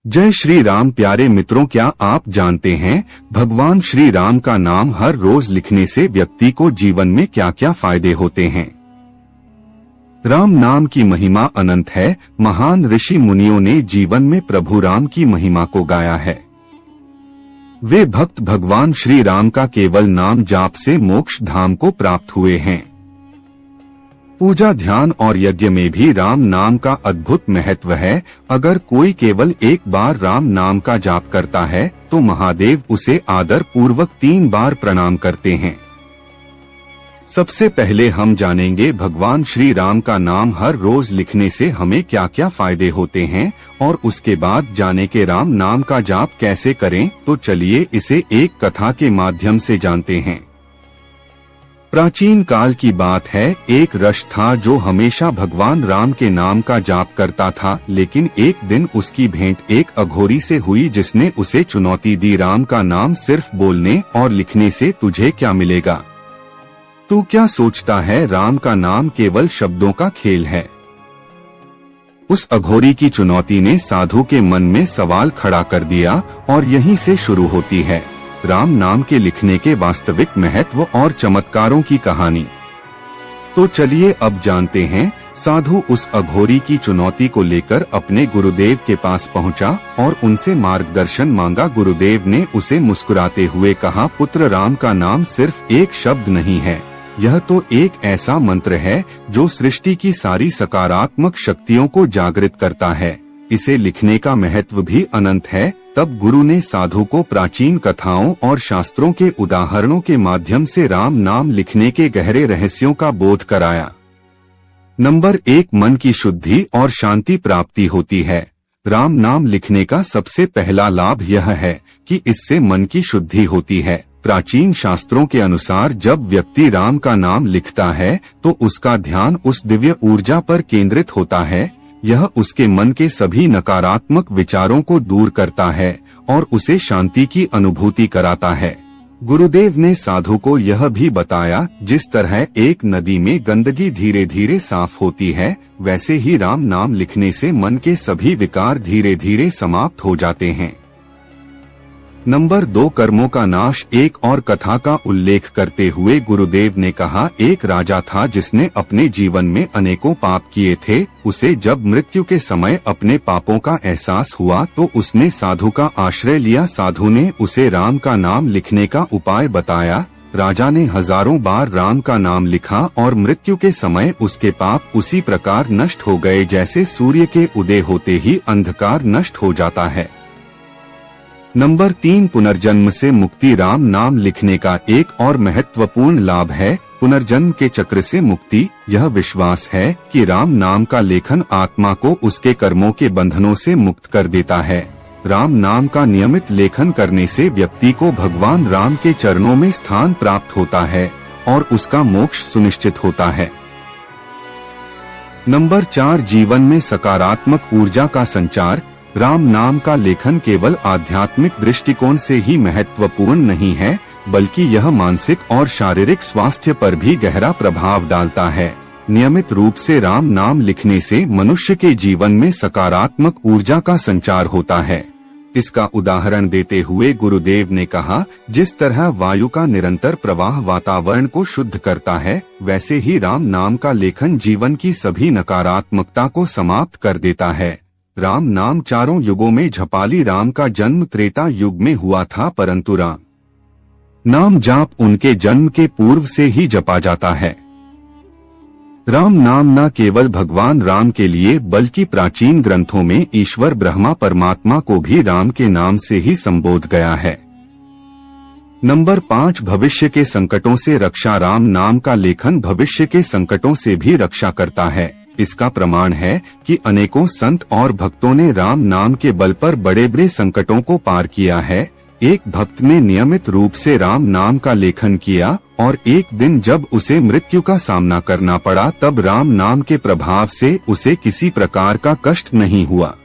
जय श्री राम। प्यारे मित्रों, क्या आप जानते हैं भगवान श्री राम का नाम हर रोज लिखने से व्यक्ति को जीवन में क्या क्या फायदे होते हैं। राम नाम की महिमा अनंत है। महान ऋषि मुनियों ने जीवन में प्रभु राम की महिमा को गाया है। वे भक्त भगवान श्री राम का केवल नाम जाप से मोक्ष धाम को प्राप्त हुए हैं। पूजा, ध्यान और यज्ञ में भी राम नाम का अद्भुत महत्व है। अगर कोई केवल एक बार राम नाम का जाप करता है तो महादेव उसे आदर पूर्वक 3 बार प्रणाम करते हैं। सबसे पहले हम जानेंगे भगवान श्री राम का नाम हर रोज लिखने से हमें क्या क्या फायदे होते हैं, और उसके बाद जाने के राम नाम का जाप कैसे करें। तो चलिए इसे एक कथा के माध्यम से जानते हैं। प्राचीन काल की बात है, एक ऋषि था जो हमेशा भगवान राम के नाम का जाप करता था। लेकिन एक दिन उसकी भेंट एक अघोरी से हुई जिसने उसे चुनौती दी, राम का नाम सिर्फ बोलने और लिखने से तुझे क्या मिलेगा। तू क्या सोचता है, राम का नाम केवल शब्दों का खेल है। उस अघोरी की चुनौती ने साधु के मन में सवाल खड़ा कर दिया, और यहीं से शुरू होती है राम नाम के लिखने के वास्तविक महत्व और चमत्कारों की कहानी। तो चलिए अब जानते हैं। साधु उस अघोरी की चुनौती को लेकर अपने गुरुदेव के पास पहुंचा और उनसे मार्गदर्शन मांगा। गुरुदेव ने उसे मुस्कुराते हुए कहा, पुत्र, राम का नाम सिर्फ एक शब्द नहीं है, यह तो एक ऐसा मंत्र है जो सृष्टि की सारी सकारात्मक शक्तियों को जागृत करता है। इसे लिखने का महत्व भी अनंत है। तब गुरु ने साधु को प्राचीन कथाओं और शास्त्रों के उदाहरणों के माध्यम से राम नाम लिखने के गहरे रहस्यों का बोध कराया। नंबर 1, मन की शुद्धि और शांति प्राप्ति होती है। राम नाम लिखने का सबसे पहला लाभ यह है कि इससे मन की शुद्धि होती है। प्राचीन शास्त्रों के अनुसार जब व्यक्ति राम का नाम लिखता है तो उसका ध्यान उस दिव्य ऊर्जा पर केंद्रित होता है। यह उसके मन के सभी नकारात्मक विचारों को दूर करता है और उसे शांति की अनुभूति कराता है। गुरुदेव ने साधु को यह भी बताया, जिस तरह एक नदी में गंदगी धीरे धीरे साफ होती है, वैसे ही राम नाम लिखने से मन के सभी विकार धीरे धीरे समाप्त हो जाते हैं। नंबर 2, कर्मों का नाश। एक और कथा का उल्लेख करते हुए गुरुदेव ने कहा, एक राजा था जिसने अपने जीवन में अनेकों पाप किए थे। उसे जब मृत्यु के समय अपने पापों का एहसास हुआ तो उसने साधु का आश्रय लिया। साधु ने उसे राम का नाम लिखने का उपाय बताया। राजा ने हजारों बार राम का नाम लिखा और मृत्यु के समय उसके पाप उसी प्रकार नष्ट हो गए जैसे सूर्य के उदय होते ही अंधकार नष्ट हो जाता है। नंबर 3, पुनर्जन्म से मुक्ति। राम नाम लिखने का एक और महत्वपूर्ण लाभ है पुनर्जन्म के चक्र से मुक्ति। यह विश्वास है कि राम नाम का लेखन आत्मा को उसके कर्मों के बंधनों से मुक्त कर देता है। राम नाम का नियमित लेखन करने से व्यक्ति को भगवान राम के चरणों में स्थान प्राप्त होता है और उसका मोक्ष सुनिश्चित होता है। नंबर 4, जीवन में सकारात्मक ऊर्जा का संचार। राम नाम का लेखन केवल आध्यात्मिक दृष्टिकोण से ही महत्वपूर्ण नहीं है, बल्कि यह मानसिक और शारीरिक स्वास्थ्य पर भी गहरा प्रभाव डालता है। नियमित रूप से राम नाम लिखने से मनुष्य के जीवन में सकारात्मक ऊर्जा का संचार होता है। इसका उदाहरण देते हुए गुरुदेव ने कहा, जिस तरह वायु का निरंतर प्रवाह वातावरण को शुद्ध करता है, वैसे ही राम नाम का लेखन जीवन की सभी नकारात्मकता को समाप्त कर देता है। राम नाम चारों युगों में झपाली। राम का जन्म त्रेता युग में हुआ था, परंतु राम नाम जाप उनके जन्म के पूर्व से ही जपा जाता है। राम नाम न केवल भगवान राम के लिए बल्कि प्राचीन ग्रंथों में ईश्वर ब्रह्मा परमात्मा को भी राम के नाम से ही संबोध गया है। नंबर 5, भविष्य के संकटों से रक्षा। राम नाम का लेखन भविष्य के संकटों से भी रक्षा करता है। इसका प्रमाण है कि अनेकों संत और भक्तों ने राम नाम के बल पर बड़े बड़े संकटों को पार किया है। एक भक्त ने नियमित रूप से राम नाम का लेखन किया और एक दिन जब उसे मृत्यु का सामना करना पड़ा तब राम नाम के प्रभाव से उसे किसी प्रकार का कष्ट नहीं हुआ।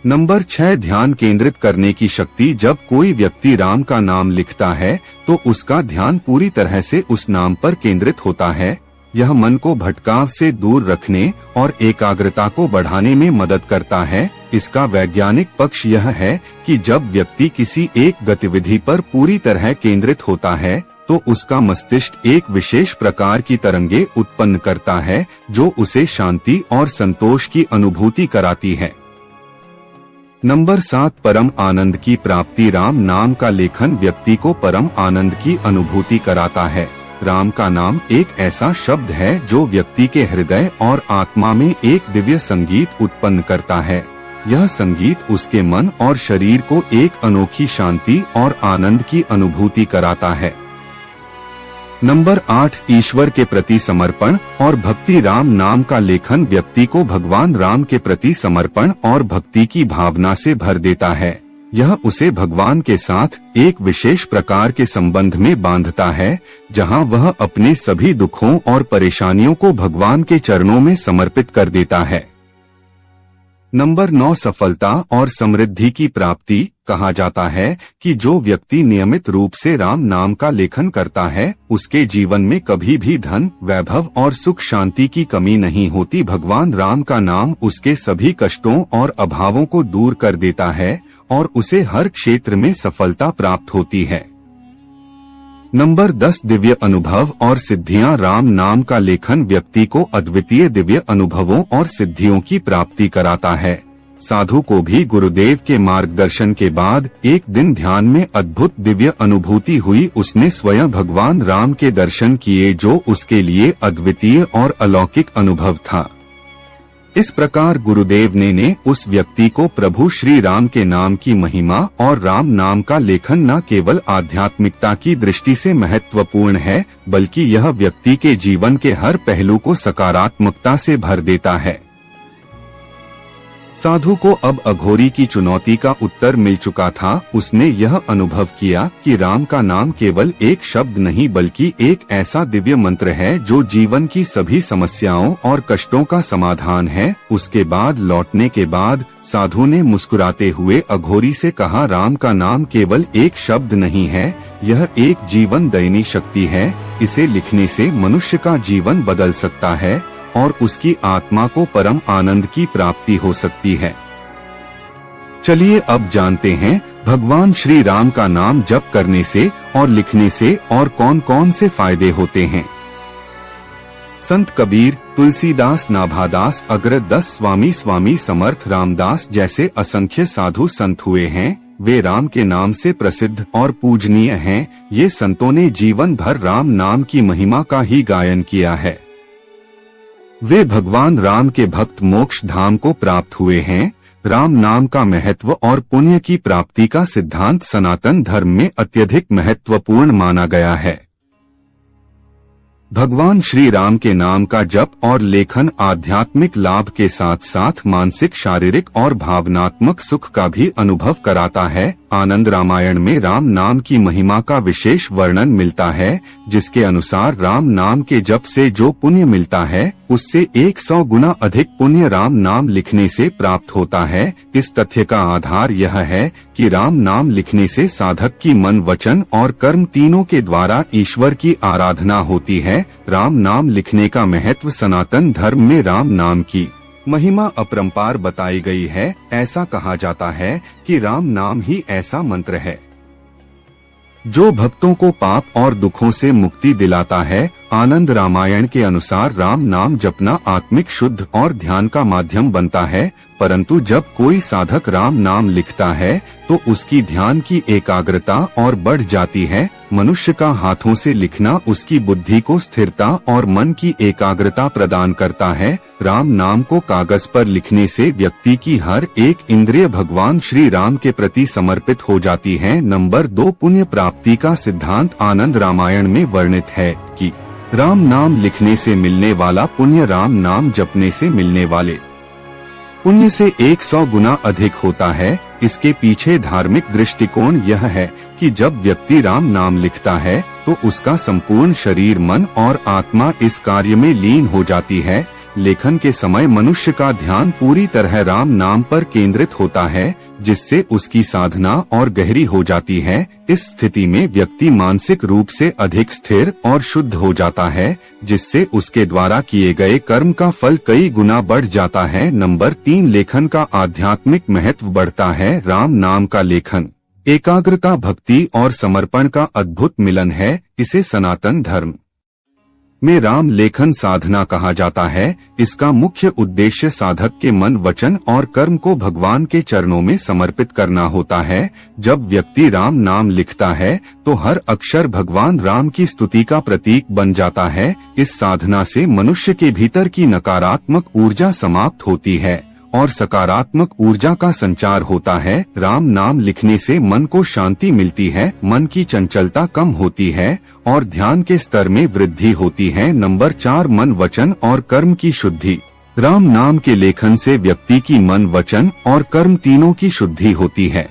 नंबर 6, ध्यान केंद्रित करने की शक्ति। जब कोई व्यक्ति राम का नाम लिखता है तो उसका ध्यान पूरी तरह से उस नाम पर केंद्रित होता है। यह मन को भटकाव से दूर रखने और एकाग्रता को बढ़ाने में मदद करता है। इसका वैज्ञानिक पक्ष यह है कि जब व्यक्ति किसी एक गतिविधि पर पूरी तरह केंद्रित होता है तो उसका मस्तिष्क एक विशेष प्रकार की तरंगे उत्पन्न करता है जो उसे शांति और संतोष की अनुभूति कराती है। नंबर 7, परम आनंद की प्राप्ति। राम नाम का लेखन व्यक्ति को परम आनंद की अनुभूति कराता है। राम का नाम एक ऐसा शब्द है जो व्यक्ति के हृदय और आत्मा में एक दिव्य संगीत उत्पन्न करता है। यह संगीत उसके मन और शरीर को एक अनोखी शांति और आनंद की अनुभूति कराता है। नंबर 8, ईश्वर के प्रति समर्पण और भक्ति। राम नाम का लेखन व्यक्ति को भगवान राम के प्रति समर्पण और भक्ति की भावना से भर देता है। यह उसे भगवान के साथ एक विशेष प्रकार के संबंध में बांधता है, जहां वह अपने सभी दुखों और परेशानियों को भगवान के चरणों में समर्पित कर देता है। नंबर 9, सफलता और समृद्धि की प्राप्ति। कहा जाता है कि जो व्यक्ति नियमित रूप से राम नाम का लेखन करता है उसके जीवन में कभी भी धन, वैभव और सुख शांति की कमी नहीं होती। भगवान राम का नाम उसके सभी कष्टों और अभावों को दूर कर देता है और उसे हर क्षेत्र में सफलता प्राप्त होती है। नंबर 10, दिव्य अनुभव और सिद्धियां। राम नाम का लेखन व्यक्ति को अद्वितीय दिव्य अनुभवों और सिद्धियों की प्राप्ति कराता है। साधु को भी गुरुदेव के मार्गदर्शन के बाद एक दिन ध्यान में अद्भुत दिव्य अनुभूति हुई। उसने स्वयं भगवान राम के दर्शन किए जो उसके लिए अद्वितीय और अलौकिक अनुभव था। इस प्रकार गुरुदेव ने उस व्यक्ति को प्रभु श्री राम के नाम की महिमा और राम नाम का लेखन न केवल आध्यात्मिकता की दृष्टि से महत्वपूर्ण है बल्कि यह व्यक्ति के जीवन के हर पहलू को सकारात्मकता से भर देता है। साधु को अब अघोरी की चुनौती का उत्तर मिल चुका था। उसने यह अनुभव किया कि राम का नाम केवल एक शब्द नहीं बल्कि एक ऐसा दिव्य मंत्र है जो जीवन की सभी समस्याओं और कष्टों का समाधान है। उसके बाद लौटने के बाद साधु ने मुस्कुराते हुए अघोरी से कहा, राम का नाम केवल एक शब्द नहीं है, यह एक जीवन दायिनी शक्ति है। इसे लिखने से मनुष्य का जीवन बदल सकता है और उसकी आत्मा को परम आनंद की प्राप्ति हो सकती है। चलिए अब जानते हैं भगवान श्री राम का नाम जप करने से और लिखने से और कौन कौन से फायदे होते हैं। संत कबीर, तुलसीदास, नाभादास, अग्रदस, स्वामी समर्थ रामदास जैसे असंख्य साधु संत हुए हैं। वे राम के नाम से प्रसिद्ध और पूजनीय हैं। ये संतों ने जीवन भर राम नाम की महिमा का ही गायन किया है। वे भगवान राम के भक्त मोक्ष धाम को प्राप्त हुए हैं। राम नाम का महत्व और पुण्य की प्राप्ति का सिद्धांत सनातन धर्म में अत्यधिक महत्वपूर्ण माना गया है। भगवान श्री राम के नाम का जप और लेखन आध्यात्मिक लाभ के साथ साथ मानसिक, शारीरिक और भावनात्मक सुख का भी अनुभव कराता है। आनंद रामायण में राम नाम की महिमा का विशेष वर्णन मिलता है, जिसके अनुसार राम नाम के जप से जो पुण्य मिलता है उससे 100 गुना अधिक पुण्य राम नाम लिखने से प्राप्त होता है। इस तथ्य का आधार यह है कि राम नाम लिखने से साधक की मन, वचन और कर्म तीनों के द्वारा ईश्वर की आराधना होती है। राम नाम लिखने का महत्व सनातन धर्म में राम नाम की महिमा अपरंपार बताई गई है। ऐसा कहा जाता है कि राम नाम ही ऐसा मंत्र है जो भक्तों को पाप और दुखों से मुक्ति दिलाता है। आनंद रामायण के अनुसार राम नाम जपना आत्मिक शुद्ध और ध्यान का माध्यम बनता है, परंतु जब कोई साधक राम नाम लिखता है तो उसकी ध्यान की एकाग्रता और बढ़ जाती है। मनुष्य का हाथों से लिखना उसकी बुद्धि को स्थिरता और मन की एकाग्रता प्रदान करता है। राम नाम को कागज पर लिखने से व्यक्ति की हर एक इंद्रिय भगवान श्री राम के प्रति समर्पित हो जाती है। नंबर 2, पुण्य प्राप्ति का सिद्धांत आनंद रामायण में वर्णित है कि राम नाम लिखने से मिलने वाला पुण्य राम नाम जपने से मिलने वाले पुण्य से 100 गुना अधिक होता है। इसके पीछे धार्मिक दृष्टिकोण यह है कि जब व्यक्ति राम नाम लिखता है तो उसका संपूर्ण शरीर, मन और आत्मा इस कार्य में लीन हो जाती है। लेखन के समय मनुष्य का ध्यान पूरी तरह राम नाम पर केंद्रित होता है, जिससे उसकी साधना और गहरी हो जाती है। इस स्थिति में व्यक्ति मानसिक रूप से अधिक स्थिर और शुद्ध हो जाता है, जिससे उसके द्वारा किए गए कर्म का फल कई गुना बढ़ जाता है। नंबर 3, लेखन का आध्यात्मिक महत्व बढ़ता है। राम नाम का लेखन एकाग्रता, भक्ति और समर्पण का अद्भुत मिलन है। इसे सनातन धर्म में राम लेखन साधना कहा जाता है। इसका मुख्य उद्देश्य साधक के मन, वचन और कर्म को भगवान के चरणों में समर्पित करना होता है। जब व्यक्ति राम नाम लिखता है तो हर अक्षर भगवान राम की स्तुति का प्रतीक बन जाता है। इस साधना से मनुष्य के भीतर की नकारात्मक ऊर्जा समाप्त होती है और सकारात्मक ऊर्जा का संचार होता है। राम नाम लिखने से मन को शांति मिलती है, मन की चंचलता कम होती है और ध्यान के स्तर में वृद्धि होती है। नंबर 4, मन, वचन और कर्म की शुद्धि। राम नाम के लेखन से व्यक्ति की मन, वचन और कर्म तीनों की शुद्धि होती है।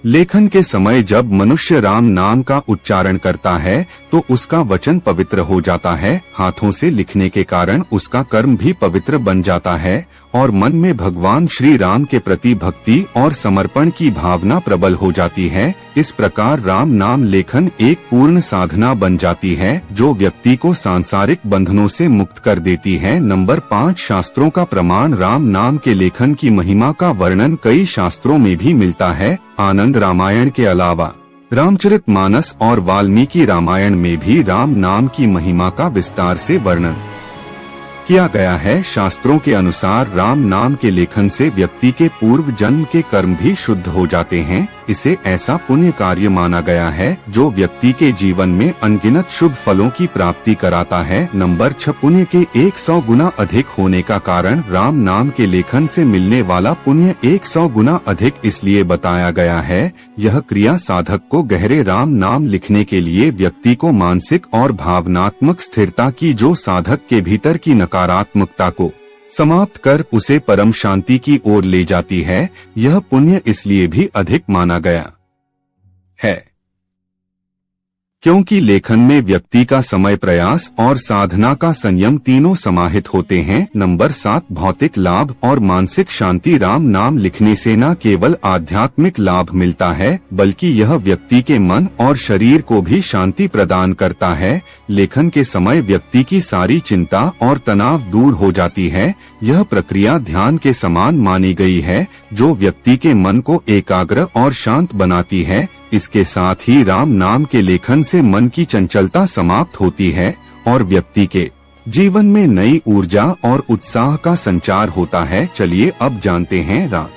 लेखन के समय जब मनुष्य राम नाम का उच्चारण करता है तो उसका वचन पवित्र हो जाता है। हाथों से लिखने के कारण उसका कर्म भी पवित्र बन जाता है और मन में भगवान श्री राम के प्रति भक्ति और समर्पण की भावना प्रबल हो जाती है। इस प्रकार राम नाम लेखन एक पूर्ण साधना बन जाती है, जो व्यक्ति को सांसारिक बंधनों से मुक्त कर देती है। नंबर 5, शास्त्रों का प्रमाण। राम नाम के लेखन की महिमा का वर्णन कई शास्त्रों में भी मिलता है। आनंद रामायण के अलावा रामचरितमानस और वाल्मीकि रामायण में भी राम नाम की महिमा का विस्तार से वर्णन किया गया है। शास्त्रों के अनुसार राम नाम के लेखन से व्यक्ति के पूर्व जन्म के कर्म भी शुद्ध हो जाते हैं। इसे ऐसा पुण्य कार्य माना गया है जो व्यक्ति के जीवन में अनगिनत शुभ फलों की प्राप्ति कराता है। नंबर 6, पुण्य के 100 गुना अधिक होने का कारण। राम नाम के लेखन से मिलने वाला पुण्य 100 गुना अधिक इसलिए बताया गया है। यह क्रिया साधक को गहरे राम नाम लिखने के लिए व्यक्ति को मानसिक और भावनात्मक स्थिरता की, जो साधक के भीतर की नकारात्मकता को समाप्त कर उसे परम शांति की ओर ले जाती है। यह पुण्य इसलिए भी अधिक माना गया है क्योंकि लेखन में व्यक्ति का समय, प्रयास और साधना का संयम तीनों समाहित होते हैं। नंबर 7, भौतिक लाभ और मानसिक शांति। राम नाम लिखने से न केवल आध्यात्मिक लाभ मिलता है, बल्कि यह व्यक्ति के मन और शरीर को भी शांति प्रदान करता है। लेखन के समय व्यक्ति की सारी चिंता और तनाव दूर हो जाती है। यह प्रक्रिया ध्यान के समान मानी गई है, जो व्यक्ति के मन को एकाग्र और शांत बनाती है। इसके साथ ही राम नाम के लेखन से मन की चंचलता समाप्त होती है और व्यक्ति के जीवन में नई ऊर्जा और उत्साह का संचार होता है। चलिए अब जानते हैं राम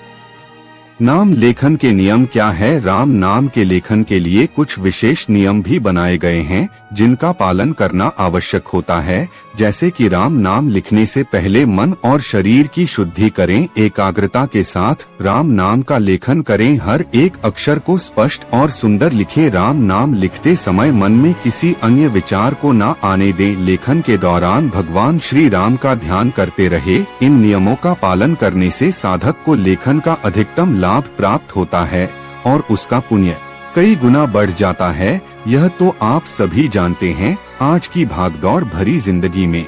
नाम लेखन के नियम क्या है। राम नाम के लेखन के लिए कुछ विशेष नियम भी बनाए गए हैं, जिनका पालन करना आवश्यक होता है। जैसे कि राम नाम लिखने से पहले मन और शरीर की शुद्धि करें, एकाग्रता के साथ राम नाम का लेखन करें, हर एक अक्षर को स्पष्ट और सुंदर लिखें। राम नाम लिखते समय मन में किसी अन्य विचार को न आने दें। लेखन के दौरान भगवान श्री राम का ध्यान करते रहे। इन नियमों का पालन करने से साधक को लेखन का अधिकतम लाभ प्राप्त होता है और उसका पुण्य कई गुना बढ़ जाता है। यह तो आप सभी जानते हैं। आज की भागदौड़ भरी जिंदगी में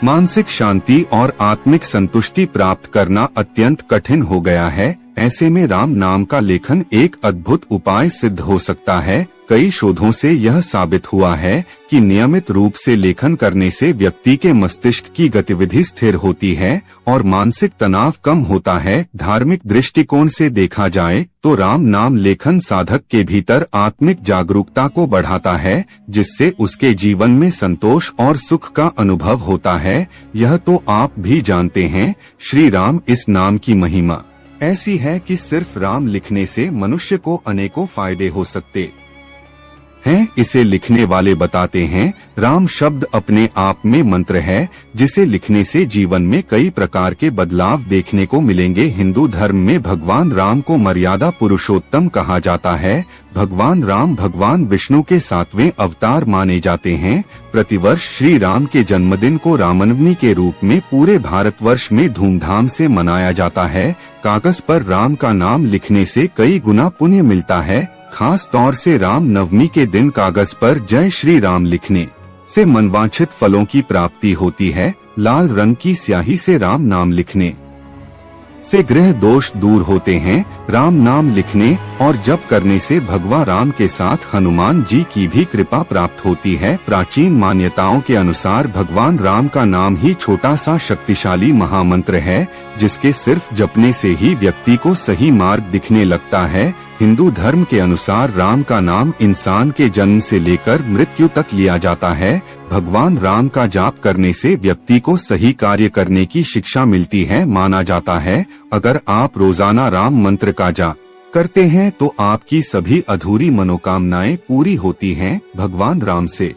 मानसिक शांति और आत्मिक संतुष्टि प्राप्त करना अत्यंत कठिन हो गया है। ऐसे में राम नाम का लेखन एक अद्भुत उपाय सिद्ध हो सकता है। कई शोधों से यह साबित हुआ है कि नियमित रूप से लेखन करने से व्यक्ति के मस्तिष्क की गतिविधि स्थिर होती है और मानसिक तनाव कम होता है। धार्मिक दृष्टिकोण से देखा जाए तो राम नाम लेखन साधक के भीतर आत्मिक जागरूकता को बढ़ाता है, जिससे उसके जीवन में संतोष और सुख का अनुभव होता है। यह तो आप भी जानते हैं। श्री राम इस नाम की महिमा ऐसी है कि सिर्फ राम लिखने से मनुष्य को अनेकों फायदे हो सकते हैं। इसे लिखने वाले बताते हैं, राम शब्द अपने आप में मंत्र है, जिसे लिखने से जीवन में कई प्रकार के बदलाव देखने को मिलेंगे। हिंदू धर्म में भगवान राम को मर्यादा पुरुषोत्तम कहा जाता है। भगवान राम भगवान विष्णु के 7वें अवतार माने जाते हैं। प्रतिवर्ष श्री राम के जन्मदिन को रामनवमी के रूप में पूरे भारतवर्ष में धूमधाम से मनाया जाता है। कागज पर राम का नाम लिखने से कई गुना पुण्य मिलता है। खास तौर से राम नवमी के दिन कागज पर जय श्री राम लिखने से मनवांछित फलों की प्राप्ति होती है। लाल रंग की स्याही से राम नाम लिखने से ग्रह दोष दूर होते हैं। राम नाम लिखने और जप करने से भगवान राम के साथ हनुमान जी की भी कृपा प्राप्त होती है। प्राचीन मान्यताओं के अनुसार भगवान राम का नाम ही छोटा सा शक्तिशाली महामंत्र है, जिसके सिर्फ जपने से ही व्यक्ति को सही मार्ग दिखने लगता है। हिंदू धर्म के अनुसार राम का नाम इंसान के जन्म से लेकर मृत्यु तक लिया जाता है। भगवान राम का जाप करने से व्यक्ति को सही कार्य करने की शिक्षा मिलती है। माना जाता है अगर आप रोजाना राम मंत्र का जाप करते हैं तो आपकी सभी अधूरी मनोकामनाएं पूरी होती हैं। भगवान राम से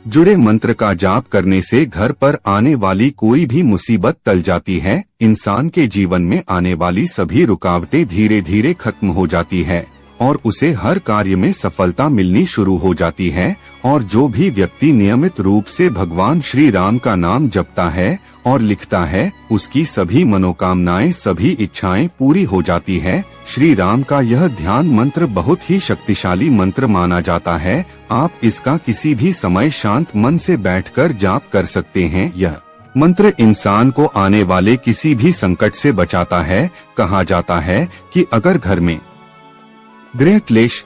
जुड़े मंत्र का जाप करने से घर पर आने वाली कोई भी मुसीबत टल जाती है। इंसान के जीवन में आने वाली सभी रुकावटें धीरे धीरे खत्म हो जाती है और उसे हर कार्य में सफलता मिलनी शुरू हो जाती है। और जो भी व्यक्ति नियमित रूप से भगवान श्री राम का नाम जपता है और लिखता है, उसकी सभी मनोकामनाएं, सभी इच्छाएं पूरी हो जाती है। श्री राम का यह ध्यान मंत्र बहुत ही शक्तिशाली मंत्र माना जाता है। आप इसका किसी भी समय शांत मन से बैठकर जाप कर सकते हैं। यह मंत्र इंसान को आने वाले किसी भी संकट से बचाता है। कहा जाता है कि अगर घर में गृह क्लेश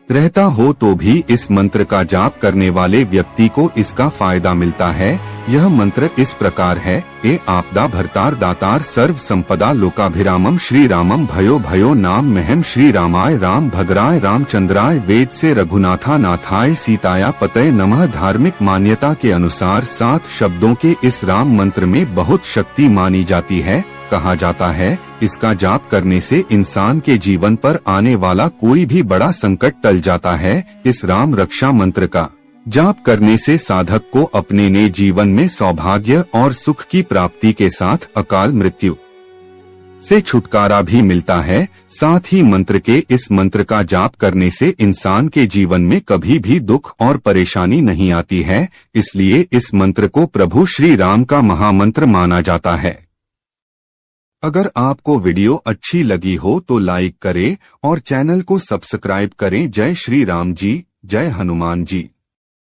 रहता हो तो भी इस मंत्र का जाप करने वाले व्यक्ति को इसका फायदा मिलता है। यह मंत्र इस प्रकार है। ए आपदा भरतार दातार सर्व संपदा लोकाभिरामम श्री रामम भयो भयो नाम महम श्री रामाय राम भद्राय रामचंद्राय वेद से रघुनाथा नाथाय सीताया पतय नमः। धार्मिक मान्यता के अनुसार 7 शब्दों के इस राम मंत्र में बहुत शक्ति मानी जाती है। कहा जाता है इसका जाप करने से इंसान के जीवन पर आने वाला कोई भी बड़ा संकट टल जाता है। इस राम रक्षा मंत्र का जाप करने से साधक को अपने नए जीवन में सौभाग्य और सुख की प्राप्ति के साथ अकाल मृत्यु से छुटकारा भी मिलता है। साथ ही मंत्र के इस मंत्र का जाप करने से इंसान के जीवन में कभी भी दुख और परेशानी नहीं आती है। इसलिए इस मंत्र को प्रभु श्री राम का महामंत्र माना जाता है। अगर आपको वीडियो अच्छी लगी हो तो लाइक करें और चैनल को सब्सक्राइब करें। जय श्री राम जी, जय हनुमान जी।